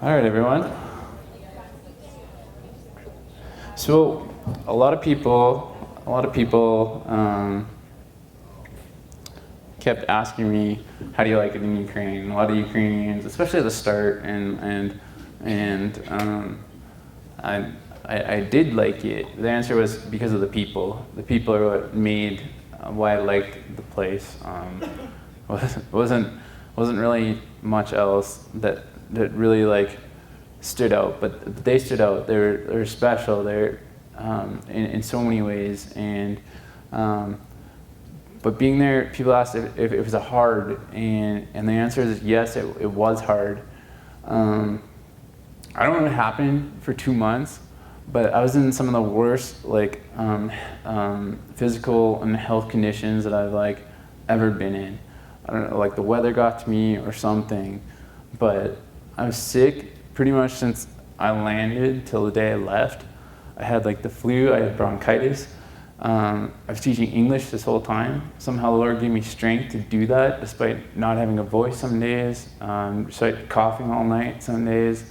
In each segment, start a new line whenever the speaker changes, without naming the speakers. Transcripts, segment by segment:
All right, everyone. So, a lot of people kept asking me, "How do you like it in Ukraine?" A lot of Ukrainians, especially at the start, and I did like it. The answer was because of the people. The people are what made why I liked the place. Wasn't really much else that really like stood out, but they stood out. They're special. They're in so many ways, and but being there, people asked if it was hard, and the answer is yes. It was hard. I don't know what happened for 2 months, but I was in some of the worst physical and health conditions that I've ever been in. I don't know, the weather got to me or something, but I was sick pretty much since I landed till the day I left. I had the flu, I had bronchitis. I was teaching English this whole time. Somehow the Lord gave me strength to do that despite not having a voice some days, despite coughing all night some days.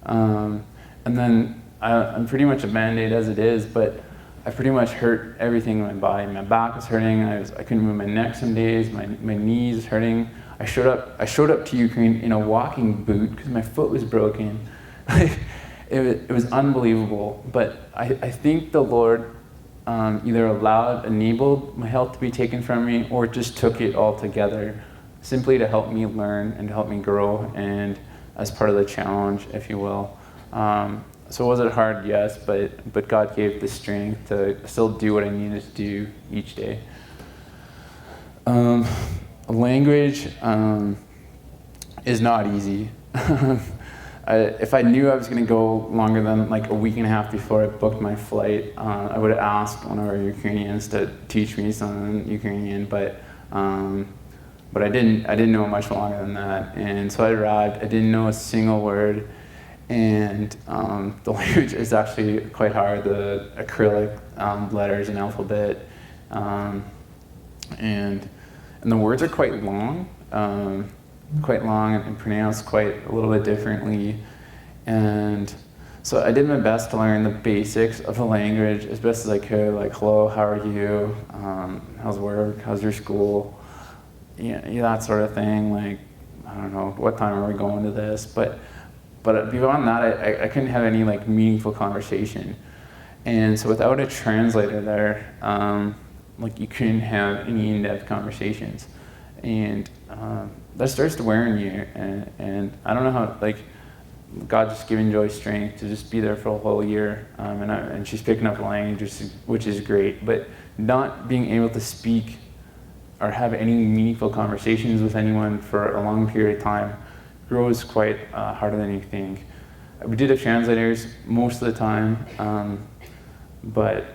And then I'm pretty much a Band-Aid as it is, but I pretty much hurt everything in my body. My back was hurting. I couldn't move my neck some days. My knees hurting. I showed up to Ukraine in a walking boot because my foot was broken. It was unbelievable. But I think the Lord either enabled my health to be taken from me, or just took it all together, simply to help me learn and to help me grow, and as part of the challenge, if you will. So was it hard? Yes, but God gave the strength to still do what I needed to do each day. Language is not easy. If I knew I was going to go longer than a week and a half before I booked my flight, I would have asked one of our Ukrainians to teach me some Ukrainian, but I didn't know much longer than that. And so I arrived. I didn't know a single word. And the language is actually quite hard, the acrylic letters and alphabet, and the words are quite long and pronounced quite a little bit differently. And so I did my best to learn the basics of the language as best as I could, hello, how are you, how's work, how's your school, yeah, that sort of thing. I don't know, what time are we going to this, but beyond that, I couldn't have any meaningful conversation. And so without a translator there, you couldn't have any in-depth conversations. And that starts to wear on you. And I don't know how, God just giving Joy strength to just be there for a whole year. And she's picking up language, which is great. But not being able to speak or have any meaningful conversations with anyone for a long period of time grows quite harder than you think. We did have translators most of the time, but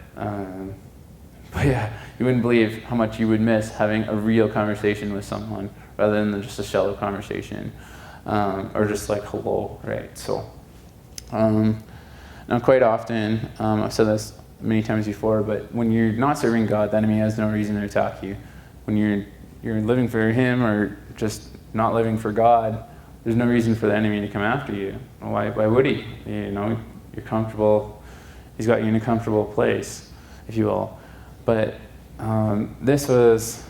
yeah, you wouldn't believe how much you would miss having a real conversation with someone rather than just a shallow conversation, or just hello, right? So now quite often, I've said this many times before, but when you're not serving God, the enemy has no reason to attack you. When you're living for him or just not living for God, there's no reason for the enemy to come after you. Why would he? You're comfortable. He's got you in a comfortable place, if you will. But this was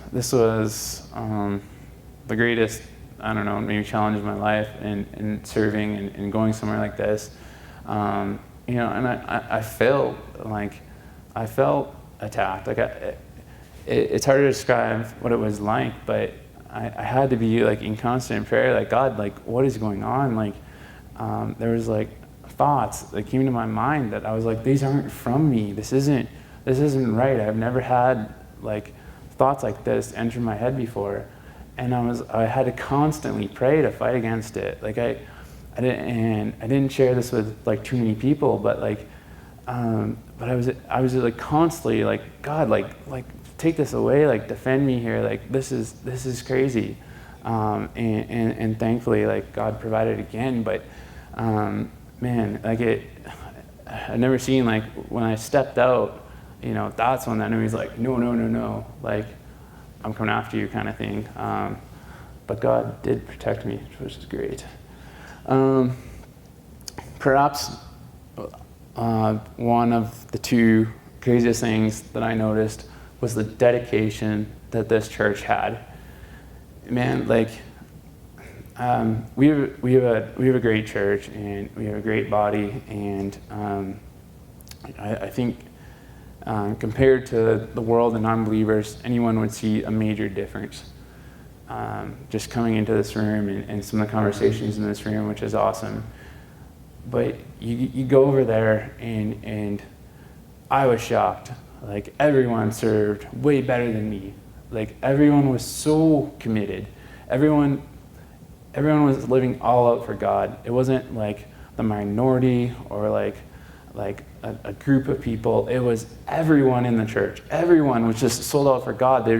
the greatest, I don't know, maybe challenge of my life in serving and going somewhere like this. And I felt I felt attacked. It's hard to describe what it was like, but I had to be in constant prayer, God, what is going on? There was thoughts that came to my mind that I was these aren't from me. This isn't right. I've never had thoughts like this enter my head before, and I had to constantly pray to fight against it. I didn't share this with too many people, but I was constantly God, take this away, defend me here, this is crazy, and thankfully God provided again. But man, I've never seen when I stepped out, that's when the enemy's no, I'm coming after you kind of thing. But God did protect me, which is great. perhaps one of the two craziest things that I noticed was the dedication that this church had. Man, like, we have a great church, and we have a great body, and I think compared to the world and non-believers, anyone would see a major difference. Just coming into this room and some of the conversations in this room, which is awesome. But you go over there, and I was shocked. Like, everyone served way better than me. Like, everyone was so committed. Everyone was living all out for God. It wasn't like the minority or like a group of people. It was everyone in the church. Everyone was just sold out for God. It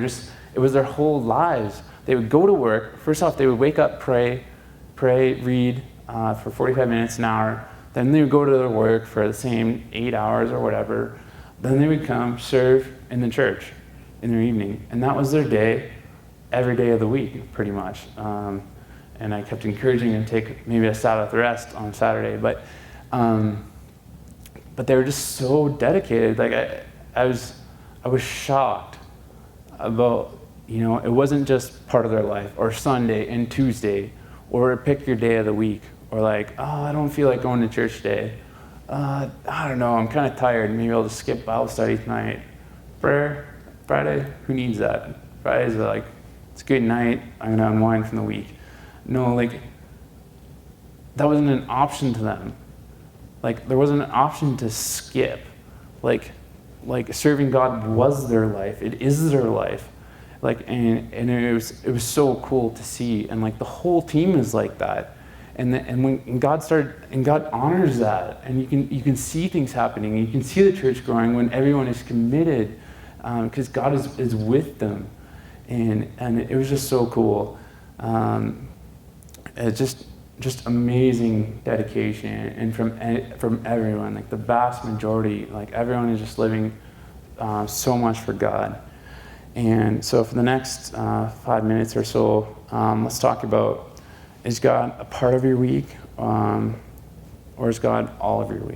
was their whole lives. They would go to work. First off, they would wake up, pray, read for 45 minutes, an hour. Then they would go to their work for the same 8 hours or whatever. Then they would come serve in the church in their evening. And that was their day, every day of the week, pretty much. And I kept encouraging them to take maybe a Sabbath rest on Saturday. But they were just so dedicated. Like, I was shocked about, it wasn't just part of their life, or Sunday and Tuesday, or pick your day of the week, or like, oh, I don't feel like going to church today. I don't know, I'm kind of tired. Maybe I'll just skip Bible study tonight. Prayer, Friday, who needs that? Fridays are like, it's a good night, I'm going to unwind from the week. No, like, that wasn't an option to them. Like, there wasn't an option to skip. Like serving God was their life. It is their life. Like, and it was so cool to see. And like, the whole team is like that. And when God honors that, and you can see things happening, and you can see the church growing when everyone is committed, because God is with them, and it was just so cool. It's just amazing dedication, and from everyone, like the vast majority, like everyone is just living so much for God. And so for the next 5 minutes or so, let's talk about, is God a part of your week, or is God all of your week?